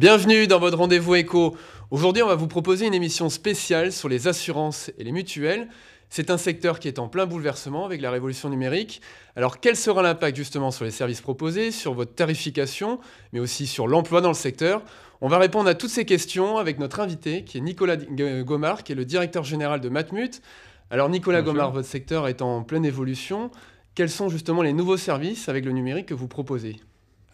Bienvenue dans votre rendez-vous éco. Aujourd'hui, on va vous proposer une émission spéciale sur les assurances et les mutuelles. C'est un secteur qui est en plein bouleversement avec la révolution numérique. Alors, quel sera l'impact justement sur les services proposés, sur votre tarification, mais aussi sur l'emploi dans le secteur? On va répondre à toutes ces questions avec notre invité, qui est Nicolas Gomard, qui est le directeur général de Matmut. Alors, Nicolas Bonjour. Gomard, votre secteur est en pleine évolution. Quels sont justement les nouveaux services avec le numérique que vous proposez?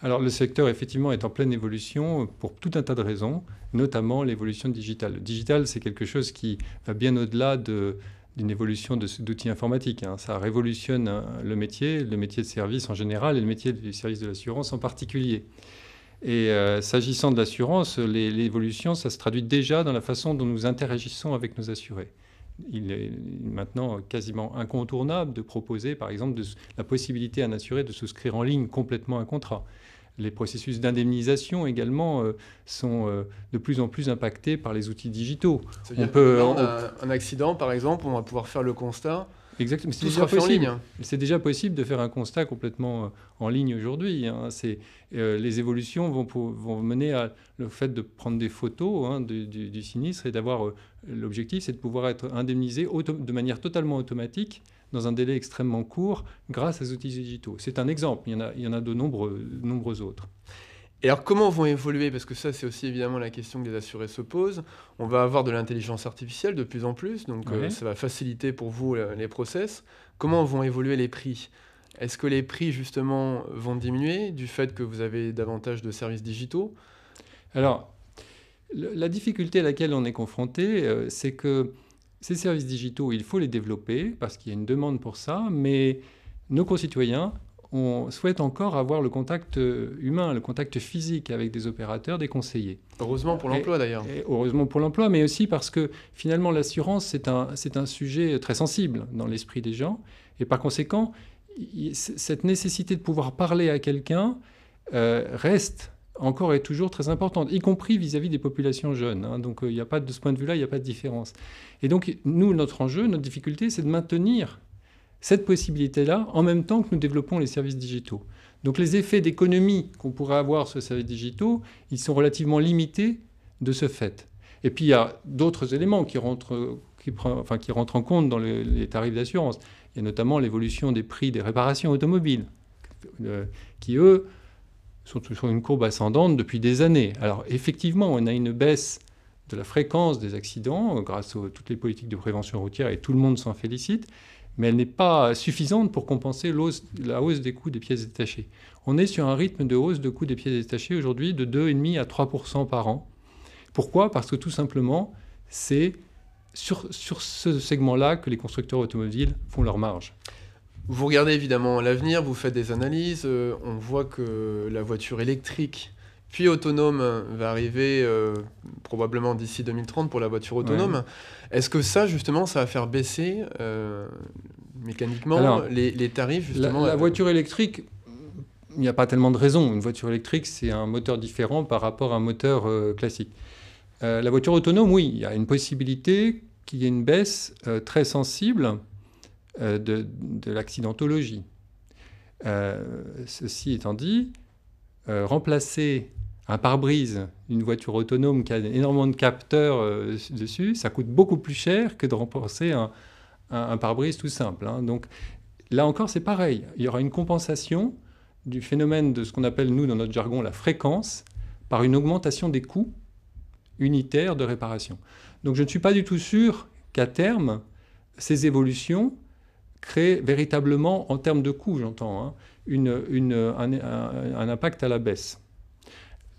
Alors le secteur effectivement est en pleine évolution pour tout un tas de raisons, notamment l'évolution digitale. Le digital, c'est quelque chose qui va bien au-delà d'une évolution d'outils informatiques. Ça révolutionne le métier de service en général et le métier du service de l'assurance en particulier. Et s'agissant de l'assurance, l'évolution, ça se traduit déjà dans la façon dont nous interagissons avec nos assurés. Il est maintenant quasiment incontournable de proposer, par exemple, la possibilité à un assuré de souscrire en ligne complètement un contrat. Les processus d'indemnisation également sont de plus en plus impactés par les outils digitaux. C'est-à-dire que là, on a un accident, par exemple, on va pouvoir faire le constat. Exactement, Tout sera fait en ligne. C'est déjà possible de faire un constat complètement en ligne aujourd'hui. Les évolutions vont mener à le fait de prendre des photos du sinistre et d'avoir l'objectif, c'est de pouvoir être indemnisé de manière totalement automatique dans un délai extrêmement court grâce aux outils digitaux. C'est un exemple, il y en a de nombreux autres. Et alors, comment vont évoluer? Parce que ça, c'est aussi évidemment la question que les assurés se posent. On va avoir de l'intelligence artificielle de plus en plus, donc ça va faciliter pour vous les process. Comment vont évoluer les prix? Est-ce que les prix, justement, vont diminuer du fait que vous avez davantage de services digitaux? Alors, la difficulté à laquelle on est confronté, c'est que ces services digitaux, il faut les développer parce qu'il y a une demande pour ça, mais nos concitoyens on souhaite encore avoir le contact humain, le contact physique avec des opérateurs, des conseillers. Heureusement pour l'emploi d'ailleurs. Heureusement pour l'emploi, mais aussi parce que finalement l'assurance, c'est un sujet très sensible dans l'esprit des gens. Et par conséquent, cette nécessité de pouvoir parler à quelqu'un reste encore et toujours très importante, y compris vis-à-vis des populations jeunes. Donc il n'y a pas de ce point de vue-là, il n'y a pas de différence. Et donc nous, notre enjeu, notre difficulté, c'est de maintenir cette possibilité-là, en même temps que nous développons les services digitaux. Donc les effets d'économie qu'on pourrait avoir sur les services digitaux, ils sont relativement limités de ce fait. Et puis il y a d'autres éléments qui rentrent en compte dans les tarifs d'assurance. Il y a notamment l'évolution des prix des réparations automobiles, qui eux sont sur une courbe ascendante depuis des années. Alors effectivement, on a une baisse de la fréquence des accidents grâce à toutes les politiques de prévention routière et tout le monde s'en félicite. Mais elle n'est pas suffisante pour compenser la hausse des coûts des pièces détachées. On est sur un rythme de hausse de coûts des pièces détachées aujourd'hui de 2,5 à 3% par an. Pourquoi? Parce que tout simplement, c'est sur ce segment-là que les constructeurs automobiles font leur marge. Vous regardez évidemment l'avenir, vous faites des analyses, on voit que la voiture électrique puis autonome va arriver probablement d'ici 2030 pour la voiture autonome. Ouais. Est-ce que ça, justement, ça va faire baisser mécaniquement les tarifs justement, la voiture électrique, il n'y a pas tellement de raisons. Une voiture électrique, c'est un moteur différent par rapport à un moteur classique. La voiture autonome, oui, il y a une possibilité qu'il y ait une baisse très sensible de l'accidentologie. Ceci étant dit, remplacer un pare-brise d'une voiture autonome qui a énormément de capteurs dessus, ça coûte beaucoup plus cher que de remplacer un pare-brise tout simple. Donc là encore, c'est pareil. Il y aura une compensation du phénomène de ce qu'on appelle, nous, dans notre jargon, la fréquence, par une augmentation des coûts unitaires de réparation. Donc je ne suis pas du tout sûr qu'à terme, ces évolutions créent véritablement, en termes de coûts, j'entends, un impact à la baisse.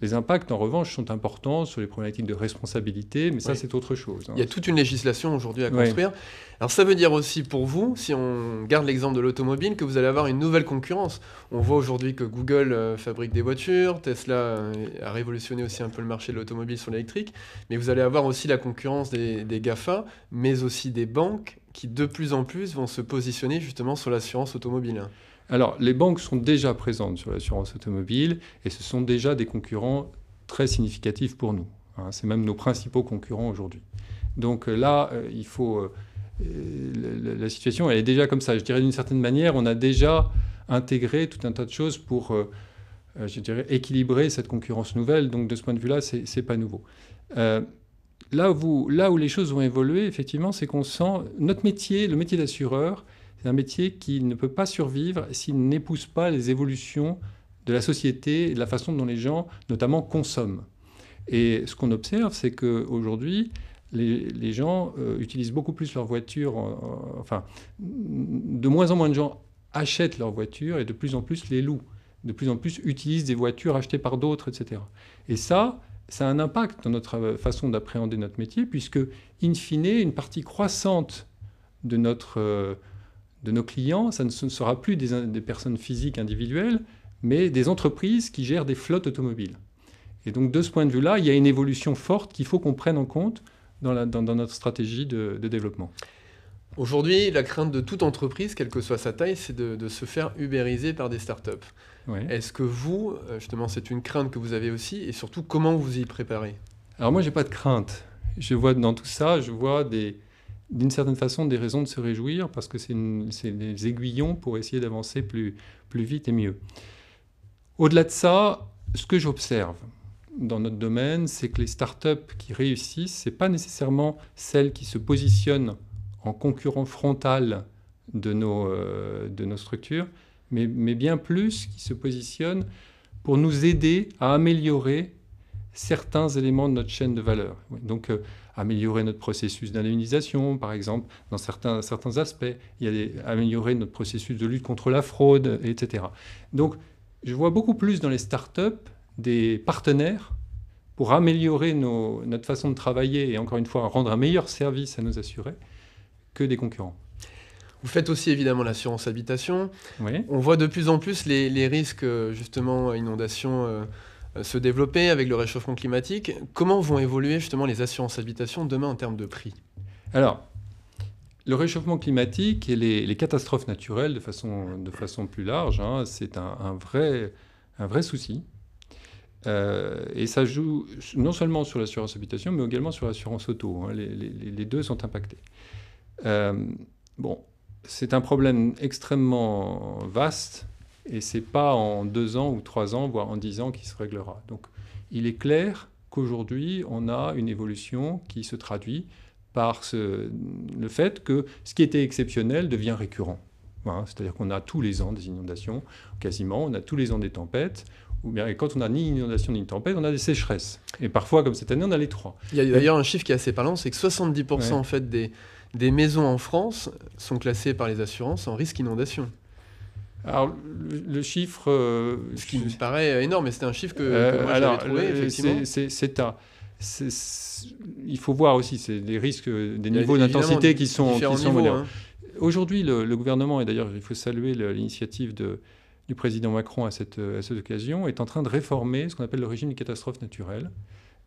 Les impacts, en revanche, sont importants sur les problématiques de responsabilité, mais ça, c'est autre chose. Il y a toute une législation aujourd'hui à construire. Alors ça veut dire aussi pour vous, si on garde l'exemple de l'automobile, que vous allez avoir une nouvelle concurrence. On voit aujourd'hui que Google fabrique des voitures, Tesla a révolutionné aussi un peu le marché de l'automobile sur l'électrique, mais vous allez avoir aussi la concurrence des GAFA, mais aussi des banques qui de plus en plus vont se positionner justement sur l'assurance automobile. Alors, les banques sont déjà présentes sur l'assurance automobile et ce sont déjà des concurrents très significatifs pour nous. C'est même nos principaux concurrents aujourd'hui. Donc là, il faut... la situation, elle est déjà comme ça. Je dirais d'une certaine manière, on a déjà intégré tout un tas de choses pour je dirais, équilibrer cette concurrence nouvelle. Donc de ce point de vue-là, c'est pas nouveau. Là où les choses vont évoluer, effectivement, c'est qu'on sent notre métier, le métier d'assureur, c'est un métier qui ne peut pas survivre s'il n'épouse pas les évolutions de la société et de la façon dont les gens, notamment, consomment. Et ce qu'on observe, c'est qu'aujourd'hui, les gens utilisent beaucoup plus leur voiture. Enfin, de moins en moins de gens achètent leur voiture et de plus en plus les louent. De plus en plus utilisent des voitures achetées par d'autres, etc. Et ça a un impact dans notre façon d'appréhender notre métier, puisque, in fine, une partie croissante de nos clients, ce ne sera plus des personnes physiques individuelles, mais des entreprises qui gèrent des flottes automobiles. Et donc, de ce point de vue-là, il y a une évolution forte qu'il faut qu'on prenne en compte dans notre stratégie de développement. Aujourd'hui, la crainte de toute entreprise, quelle que soit sa taille, c'est de se faire ubériser par des startups. Oui. Est-ce que vous, justement, c'est une crainte que vous avez aussi, et surtout, comment vous y préparez? Alors moi, je n'ai pas de crainte. Je vois dans tout ça, d'une certaine façon, des raisons de se réjouir, parce que c'est des aiguillons pour essayer d'avancer plus vite et mieux. Au-delà de ça, ce que j'observe dans notre domaine, c'est que les startups qui réussissent, ce n'est pas nécessairement celles qui se positionnent en concurrent frontal de nos structures, mais bien plus qui se positionnent pour nous aider à améliorer certains éléments de notre chaîne de valeur. Donc, améliorer notre processus d'indemnisation, par exemple, dans certains aspects. Il y a améliorer notre processus de lutte contre la fraude, etc. Donc, je vois beaucoup plus dans les startups des partenaires pour améliorer notre façon de travailler et, encore une fois, rendre un meilleur service à nos assurés que des concurrents. Vous faites aussi évidemment l'assurance habitation. Oui. On voit de plus en plus les risques, justement, inondations se développer avec le réchauffement climatique. Comment vont évoluer justement les assurances habitation demain en termes de prix? Alors, le réchauffement climatique et les catastrophes naturelles de façon plus large, hein, c'est un vrai souci. Et ça joue non seulement sur l'assurance habitation, mais également sur l'assurance auto. Hein. Les deux sont impactés. Bon, c'est un problème extrêmement vaste et ce n'est pas en 2 ans ou 3 ans, voire en 10 ans, qu'il se réglera. Donc, il est clair qu'aujourd'hui, on a une évolution qui se traduit par le fait que ce qui était exceptionnel devient récurrent. Hein, c'est-à-dire qu'on a tous les ans des inondations, quasiment, on a tous les ans des tempêtes, ou bien quand on n'a ni inondation ni tempête, on a des sécheresses. Et parfois, comme cette année, on a les 3. Il y a d'ailleurs un chiffre qui est assez parlant, c'est que 70% en fait des maisons en France sont classées par les assurances en risque inondation. Alors, le chiffre... ce qui me paraît énorme, mais c'était un chiffre que moi j'avais trouvé, effectivement. Il faut voir aussi les risques des niveaux d'intensité qui sont modérés. Hein. Aujourd'hui, le gouvernement, et d'ailleurs il faut saluer l'initiative du président Macron à cette occasion, est en train de réformer ce qu'on appelle le régime des catastrophes naturelles,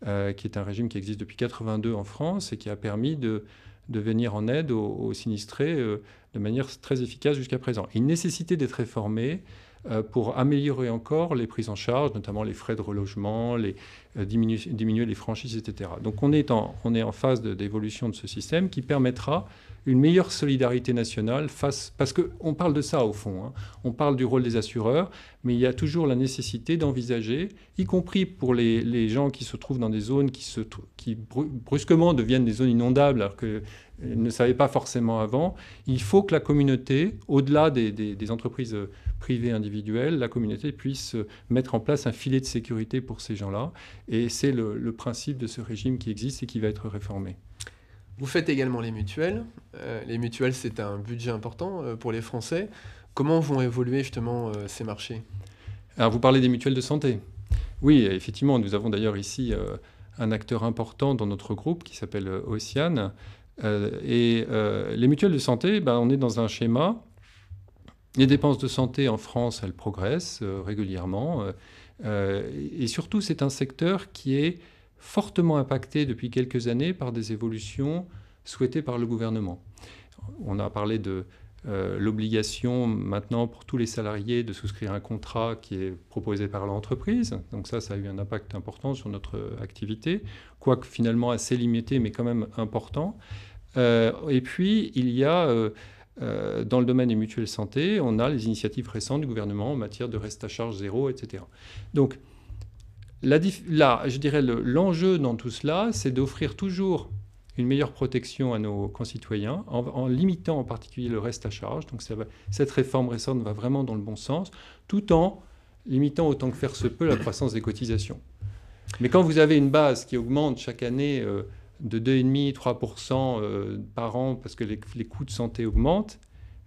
qui est un régime qui existe depuis 1982 en France et qui a permis de venir en aide aux sinistrés de manière très efficace jusqu'à présent. Il nécessitait d'être réformé pour améliorer encore les prises en charge, notamment les frais de relogement, diminuer les franchises, etc. Donc on est en phase d'évolution de ce système qui permettra une meilleure solidarité nationale parce qu'on parle de ça au fond. Hein. On parle du rôle des assureurs, mais il y a toujours la nécessité d'envisager, y compris pour les gens qui se trouvent dans des zones qui brusquement deviennent des zones inondables alors qu'ils ne savaient pas forcément avant. Il faut que la communauté, au-delà des entreprises privées individuelles, la communauté puisse mettre en place un filet de sécurité pour ces gens-là. Et c'est le principe de ce régime qui existe et qui va être réformé. Vous faites également les mutuelles. Les mutuelles, c'est un budget important pour les Français. Comment vont évoluer justement ces marchés? Alors, vous parlez des mutuelles de santé. Oui, effectivement, nous avons d'ailleurs ici un acteur important dans notre groupe qui s'appelle Ocean. Les mutuelles de santé, on est dans un schéma. Les dépenses de santé en France, elles progressent régulièrement. Et surtout, c'est un secteur qui est fortement impacté depuis quelques années par des évolutions souhaitées par le gouvernement. On a parlé de l'obligation maintenant pour tous les salariés de souscrire un contrat qui est proposé par l'entreprise. Donc ça a eu un impact important sur notre activité, quoique finalement assez limité, mais quand même important. Et puis, il y a Dans le domaine des mutuelles santé, on a les initiatives récentes du gouvernement en matière de reste à charge zéro, etc. Donc là, je dirais l'enjeu dans tout cela, c'est d'offrir toujours une meilleure protection à nos concitoyens en limitant en particulier le reste à charge. Donc cette réforme récente va vraiment dans le bon sens, tout en limitant autant que faire se peut la croissance des cotisations. Mais quand vous avez une base qui augmente chaque année de 2,5-3% par an parce que les coûts de santé augmentent,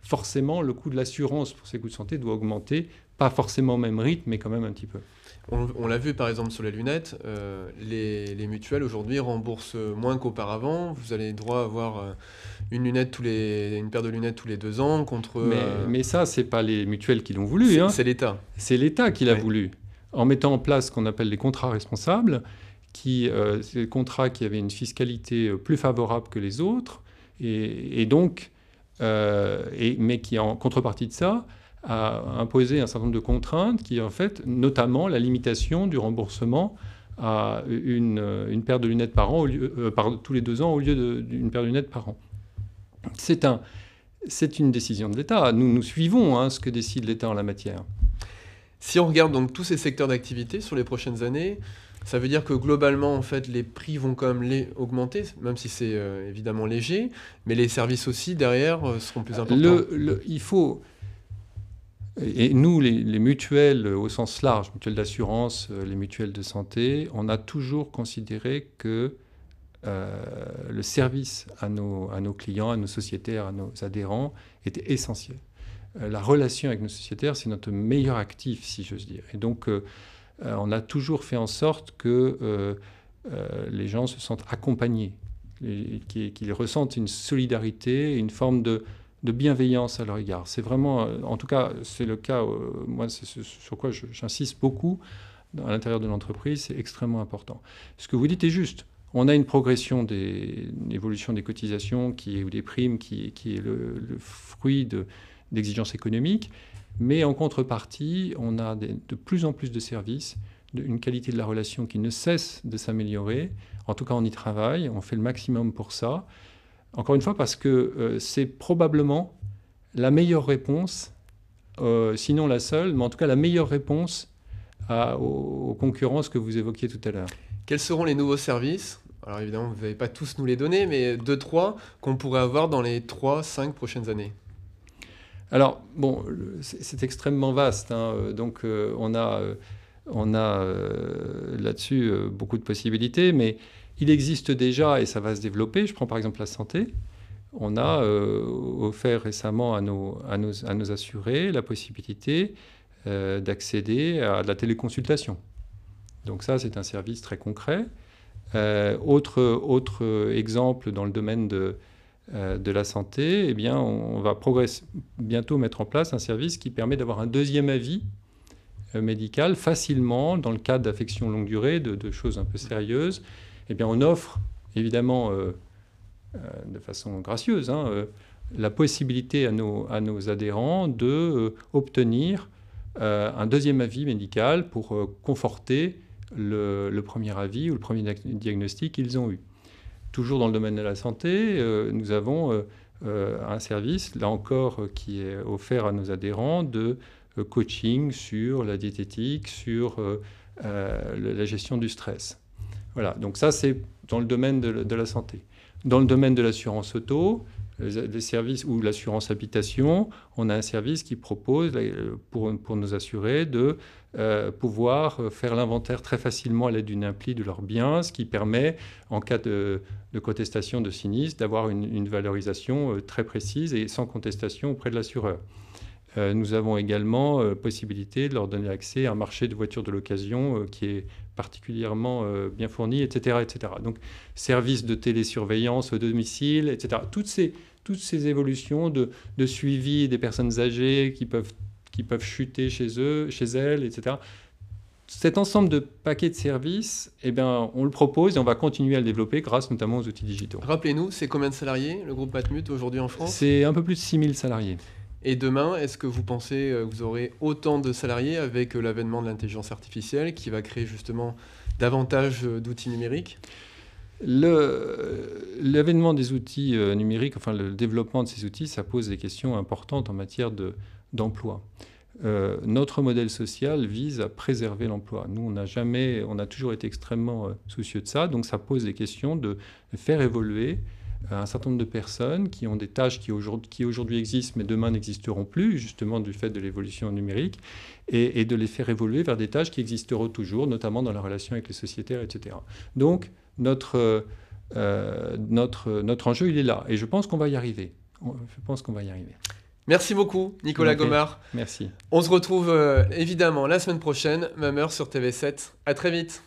forcément le coût de l'assurance pour ces coûts de santé doit augmenter, pas forcément au même rythme, mais quand même un petit peu. On l'a vu par exemple sur les lunettes, les mutuelles aujourd'hui remboursent moins qu'auparavant. Vous avez droit à avoir une paire de lunettes tous les 2 ans contre... Mais ça, c'est pas les mutuelles qui l'ont voulu. C'est l'État. C'est l'État qui l'a voulu, en mettant en place ce qu'on appelle les contrats responsables, c'est des contrats qui avaient une fiscalité plus favorable que les autres, mais qui, en contrepartie de ça, a imposé un certain nombre de contraintes qui, en fait, notamment la limitation du remboursement à une paire de lunettes par an, tous les 2 ans, au lieu d'une paire de lunettes par an. C'est une décision de l'État. Nous suivons ce que décide l'État en la matière. Si on regarde donc tous ces secteurs d'activité sur les prochaines années, ça veut dire que globalement, en fait, les prix vont quand même augmenter, même si c'est évidemment léger, mais les services aussi, derrière, seront plus importants. Il faut... Et nous, les mutuelles au sens large, mutuelles d'assurance, les mutuelles de santé, on a toujours considéré que le service à nos clients, à nos sociétaires, à nos adhérents était essentiel. La relation avec nos sociétaires, c'est notre meilleur actif, si j'ose dire. Et donc, on a toujours fait en sorte que les gens se sentent accompagnés, qu'ils ressentent une solidarité, une forme de bienveillance à leur égard. C'est vraiment, en tout cas, c'est le cas, moi, c'est sur quoi j'insiste beaucoup à l'intérieur de l'entreprise, c'est extrêmement important. Ce que vous dites est juste. On a une progression l'évolution des cotisations ou des primes qui est le fruit d'exigences économiques, mais en contrepartie, on a de plus en plus de services, une qualité de la relation qui ne cesse de s'améliorer. En tout cas, on y travaille, on fait le maximum pour ça. Encore une fois, parce que c'est probablement la meilleure réponse, sinon la seule, mais en tout cas la meilleure réponse aux concurrences que vous évoquiez tout à l'heure. Quels seront les nouveaux services ? Alors évidemment, vous n'allez pas tous nous les donner, mais 2-3 qu'on pourrait avoir dans les 3-5 prochaines années. Alors, bon, c'est extrêmement vaste. Donc, on a là-dessus beaucoup de possibilités, mais il existe déjà, et ça va se développer. Je prends par exemple la santé. On a offert récemment à nos assurés la possibilité d'accéder à de la téléconsultation. Donc ça, c'est un service très concret. Autre exemple dans le domaine de la santé, eh bien, on va bientôt mettre en place un service qui permet d'avoir un deuxième avis médical facilement dans le cadre d'affections longue durée, de choses un peu sérieuses. Eh bien, on offre évidemment de façon gracieuse la possibilité à nos adhérents d'obtenir un deuxième avis médical pour conforter le premier avis ou le premier diagnostic qu'ils ont eu. Toujours dans le domaine de la santé, nous avons un service, là encore, qui est offert à nos adhérents de coaching sur la diététique, sur la gestion du stress. Voilà, donc ça c'est dans le domaine de la santé. Dans le domaine de l'assurance auto, les services ou l'assurance habitation, on a un service qui propose pour nos assurés de pouvoir faire l'inventaire très facilement à l'aide d'une appli de leurs biens, ce qui permet, en cas de contestation de sinistre, d'avoir une valorisation très précise et sans contestation auprès de l'assureur. Nous avons également possibilité de leur donner accès à un marché de voitures de l'occasion qui est particulièrement bien fourni, etc., etc. Donc, services de télésurveillance au domicile, etc. Toutes ces évolutions de suivi des personnes âgées qui peuvent chuter chez elles, etc. Cet ensemble de paquets de services, eh bien, on le propose et on va continuer à le développer grâce notamment aux outils digitaux. Rappelez-nous, c'est combien de salariés, le groupe Matmut, aujourd'hui en France ? C'est un peu plus de 6000 salariés. Et demain, est-ce que vous pensez que vous aurez autant de salariés avec l'avènement de l'intelligence artificielle qui va créer justement davantage d'outils numériques ? L'avènement des outils numériques, enfin le développement de ces outils, ça pose des questions importantes en matière d'emploi. Notre modèle social vise à préserver l'emploi. Nous, on a toujours été extrêmement soucieux de ça, donc ça pose des questions de faire évoluer un certain nombre de personnes qui ont des tâches qui aujourd'hui existent, mais demain n'existeront plus, justement du fait de l'évolution numérique, et de les faire évoluer vers des tâches qui existeront toujours, notamment dans la relation avec les sociétaires, etc. Donc, notre enjeu, il est là, et je pense qu'on va y arriver. Merci beaucoup, Nicolas Gomard. Merci. On se retrouve évidemment la semaine prochaine, même heure sur TV7. À très vite.